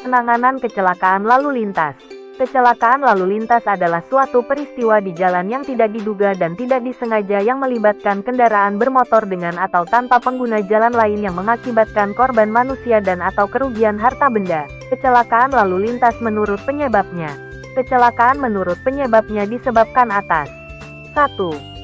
Penanganan kecelakaan lalu lintas. Kecelakaan lalu lintas adalah suatu peristiwa di jalan yang tidak diduga dan tidak disengaja yang melibatkan kendaraan bermotor dengan atau tanpa pengguna jalan lain yang mengakibatkan korban manusia dan atau kerugian harta benda. Kecelakaan lalu lintas menurut penyebabnya. Kecelakaan menurut penyebabnya disebabkan atas 1.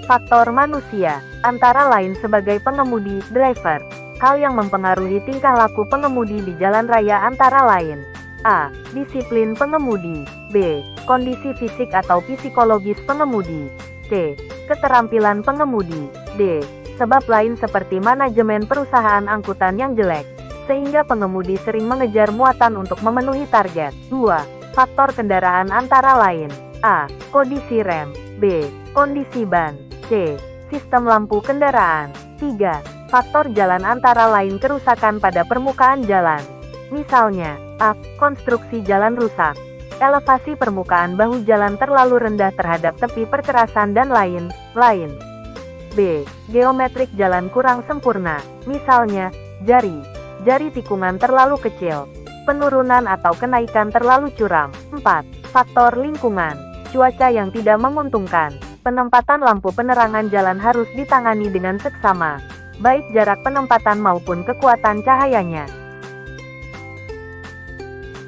Faktor manusia, antara lain sebagai pengemudi, driver. Hal yang mempengaruhi tingkah laku pengemudi di jalan raya antara lain A. Disiplin pengemudi. B. Kondisi fisik atau psikologis pengemudi. C. Keterampilan pengemudi. D. Sebab lain seperti manajemen perusahaan angkutan yang jelek, sehingga pengemudi sering mengejar muatan untuk memenuhi target. 2. Faktor kendaraan antara lain A. Kondisi rem. B. Kondisi ban. C. Sistem lampu kendaraan. 3. Faktor jalan antara lain kerusakan pada permukaan jalan. Misalnya, A. Konstruksi jalan rusak, elevasi permukaan bahu jalan terlalu rendah terhadap tepi perkerasan dan lain-lain. B. Geometrik jalan kurang sempurna, misalnya, jari tikungan terlalu kecil, penurunan atau kenaikan terlalu curam. 4. Faktor lingkungan, cuaca yang tidak menguntungkan. Penempatan lampu penerangan jalan harus ditangani dengan seksama, baik jarak penempatan maupun kekuatan cahayanya.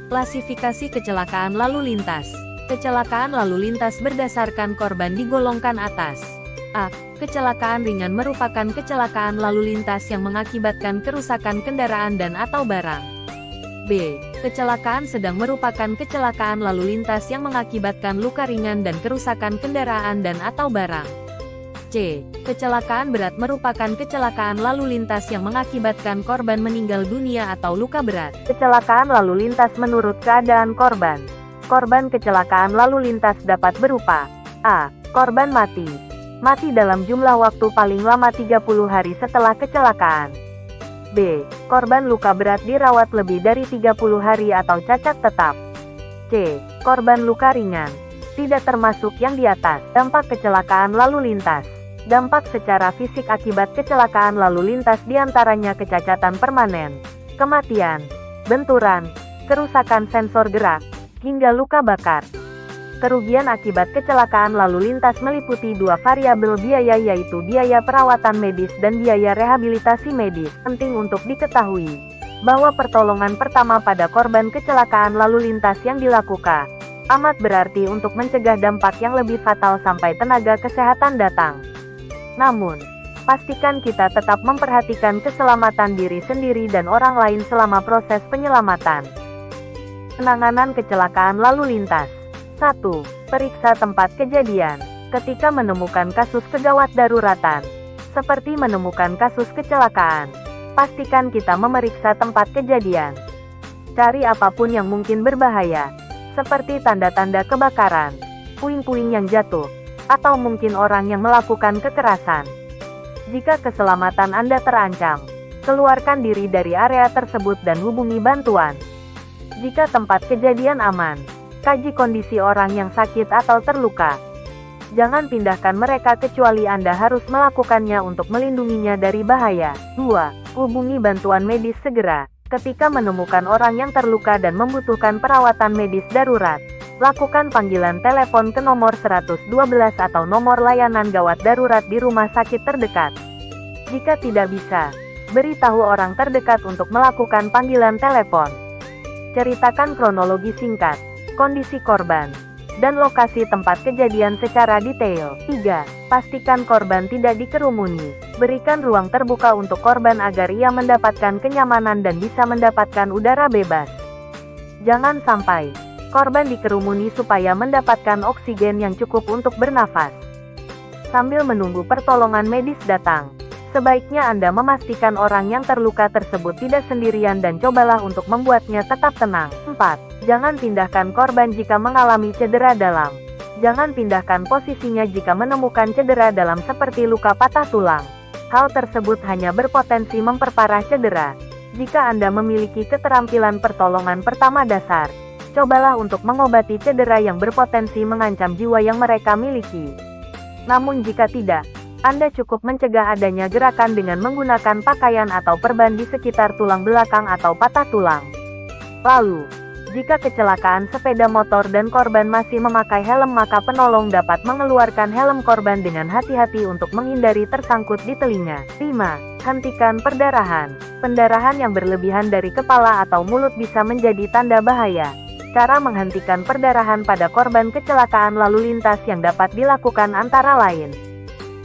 Klasifikasi kecelakaan lalu lintas. Kecelakaan lalu lintas berdasarkan korban digolongkan atas. A. Kecelakaan ringan merupakan kecelakaan lalu lintas yang mengakibatkan kerusakan kendaraan dan atau barang. B. Kecelakaan sedang merupakan kecelakaan lalu lintas yang mengakibatkan luka ringan dan kerusakan kendaraan dan atau barang. C. Kecelakaan berat merupakan kecelakaan lalu lintas yang mengakibatkan korban meninggal dunia atau luka berat. Kecelakaan lalu lintas menurut keadaan korban. Korban kecelakaan lalu lintas dapat berupa A. Korban mati dalam jumlah waktu paling lama 30 hari setelah kecelakaan. B. Korban luka berat dirawat lebih dari 30 hari atau cacat tetap. C. Korban luka ringan, tidak termasuk yang di atas. Dampak kecelakaan lalu lintas. Dampak secara fisik akibat kecelakaan lalu lintas diantaranya kecacatan permanen, kematian, benturan, kerusakan sensor gerak, hingga luka bakar. Kerugian akibat kecelakaan lalu lintas meliputi dua variabel biaya, yaitu biaya perawatan medis dan biaya rehabilitasi medis. Penting untuk diketahui bahwa pertolongan pertama pada korban kecelakaan lalu lintas yang dilakukan amat berarti untuk mencegah dampak yang lebih fatal sampai tenaga kesehatan datang. Namun, pastikan kita tetap memperhatikan keselamatan diri sendiri dan orang lain selama proses penyelamatan. Penanganan kecelakaan lalu lintas. 1. Periksa tempat kejadian. Ketika menemukan kasus kegawat daruratan, seperti menemukan kasus kecelakaan, pastikan kita memeriksa tempat kejadian. Cari apapun yang mungkin berbahaya, seperti tanda-tanda kebakaran, puing-puing yang jatuh, atau mungkin orang yang melakukan kekerasan. Jika keselamatan Anda terancam, keluarkan diri dari area tersebut dan hubungi bantuan. Jika tempat kejadian aman, kaji kondisi orang yang sakit atau terluka. Jangan pindahkan mereka kecuali Anda harus melakukannya untuk melindunginya dari bahaya. 2. Hubungi bantuan medis segera. Ketika menemukan orang yang terluka dan membutuhkan perawatan medis darurat, lakukan panggilan telepon ke nomor 112 atau nomor layanan gawat darurat di rumah sakit terdekat. Jika tidak bisa, beritahu orang terdekat untuk melakukan panggilan telepon. Ceritakan kronologi singkat, kondisi korban, dan lokasi tempat kejadian secara detail. 3. Pastikan korban tidak dikerumuni. Berikan ruang terbuka untuk korban agar ia mendapatkan kenyamanan dan bisa mendapatkan udara bebas. Jangan sampai korban dikerumuni supaya mendapatkan oksigen yang cukup untuk bernafas. Sambil menunggu pertolongan medis datang, sebaiknya Anda memastikan orang yang terluka tersebut tidak sendirian dan cobalah untuk membuatnya tetap tenang. 4. Jangan pindahkan korban jika mengalami cedera dalam. Jangan pindahkan posisinya jika menemukan cedera dalam seperti luka patah tulang. Hal tersebut hanya berpotensi memperparah cedera. Jika Anda memiliki keterampilan pertolongan pertama dasar, cobalah untuk mengobati cedera yang berpotensi mengancam jiwa yang mereka miliki. Namun jika tidak, Anda cukup mencegah adanya gerakan dengan menggunakan pakaian atau perban di sekitar tulang belakang atau patah tulang. Lalu, Jika kecelakaan sepeda motor dan korban masih memakai helm, maka penolong dapat mengeluarkan helm korban dengan hati-hati untuk menghindari tersangkut di telinga. 5. Hentikan perdarahan. Pendarahan yang berlebihan dari kepala atau mulut bisa menjadi tanda bahaya. Cara menghentikan perdarahan pada korban kecelakaan lalu lintas yang dapat dilakukan antara lain: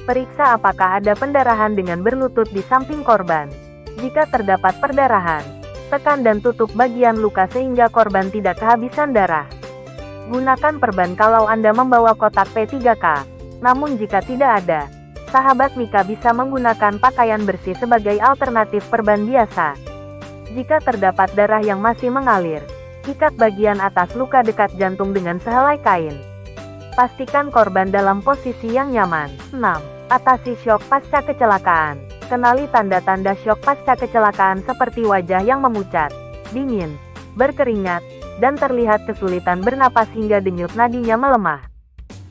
periksa apakah ada pendarahan dengan berlutut di samping korban. Jika terdapat perdarahan, tekan dan tutup bagian luka sehingga korban tidak kehabisan darah. Gunakan perban kalau Anda membawa kotak P3K. Namun jika tidak ada, sahabat Mika bisa menggunakan pakaian bersih sebagai alternatif perban biasa. Jika terdapat darah yang masih mengalir, ikat bagian atas luka dekat jantung dengan sehelai kain. Pastikan korban dalam posisi yang nyaman. 6. Atasi syok pasca kecelakaan. Kenali tanda-tanda syok pasca kecelakaan seperti wajah yang memucat, dingin, berkeringat, dan terlihat kesulitan bernapas hingga denyut nadinya melemah.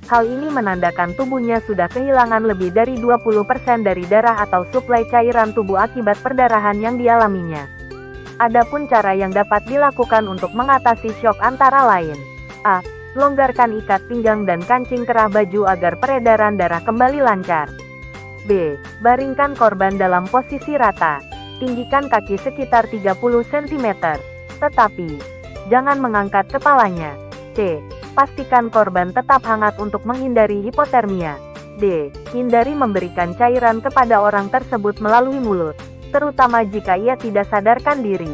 Hal ini menandakan tubuhnya sudah kehilangan lebih dari 20% dari darah atau suplai cairan tubuh akibat perdarahan yang dialaminya. Adapun cara yang dapat dilakukan untuk mengatasi syok antara lain: A. Longgarkan ikat pinggang dan kancing kerah baju agar peredaran darah kembali lancar. B. Baringkan korban dalam posisi rata. Tinggikan kaki sekitar 30 cm. Tetapi, jangan mengangkat kepalanya. C. Pastikan korban tetap hangat untuk menghindari hipotermia. D. Hindari memberikan cairan kepada orang tersebut melalui mulut, terutama jika ia tidak sadarkan diri.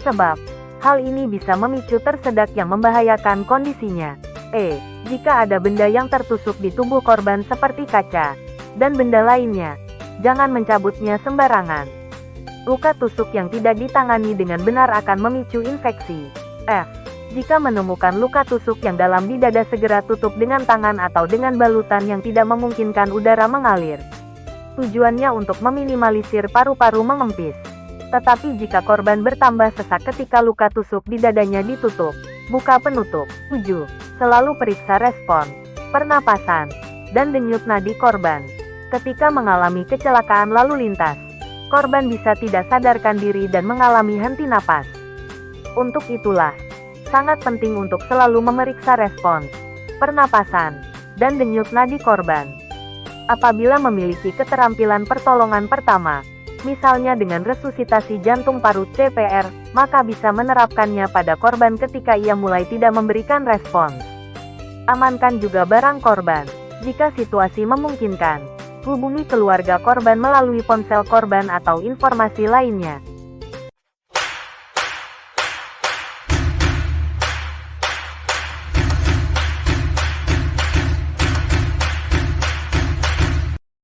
Sebab, hal ini bisa memicu tersedak yang membahayakan kondisinya. E. Jika ada benda yang tertusuk di tubuh korban seperti kaca dan benda lainnya, jangan mencabutnya sembarangan. Luka tusuk yang tidak ditangani dengan benar akan memicu infeksi. F. Jika menemukan luka tusuk yang dalam di dada, segera tutup dengan tangan atau dengan balutan yang tidak memungkinkan udara mengalir. Tujuannya untuk meminimalisir paru-paru mengempis. Tetapi jika korban bertambah sesak ketika luka tusuk di dadanya ditutup, buka penutup. 7. Selalu periksa respon pernapasan dan denyut nadi korban. Ketika mengalami kecelakaan lalu lintas, korban bisa tidak sadarkan diri dan mengalami henti napas. Untuk itulah, sangat penting untuk selalu memeriksa respons pernapasan dan denyut nadi korban. Apabila memiliki keterampilan pertolongan pertama, misalnya dengan resusitasi jantung parut CPR, maka bisa menerapkannya pada korban ketika ia mulai tidak memberikan respons. Amankan juga barang korban. Jika situasi memungkinkan, hubungi keluarga korban melalui ponsel korban atau informasi lainnya.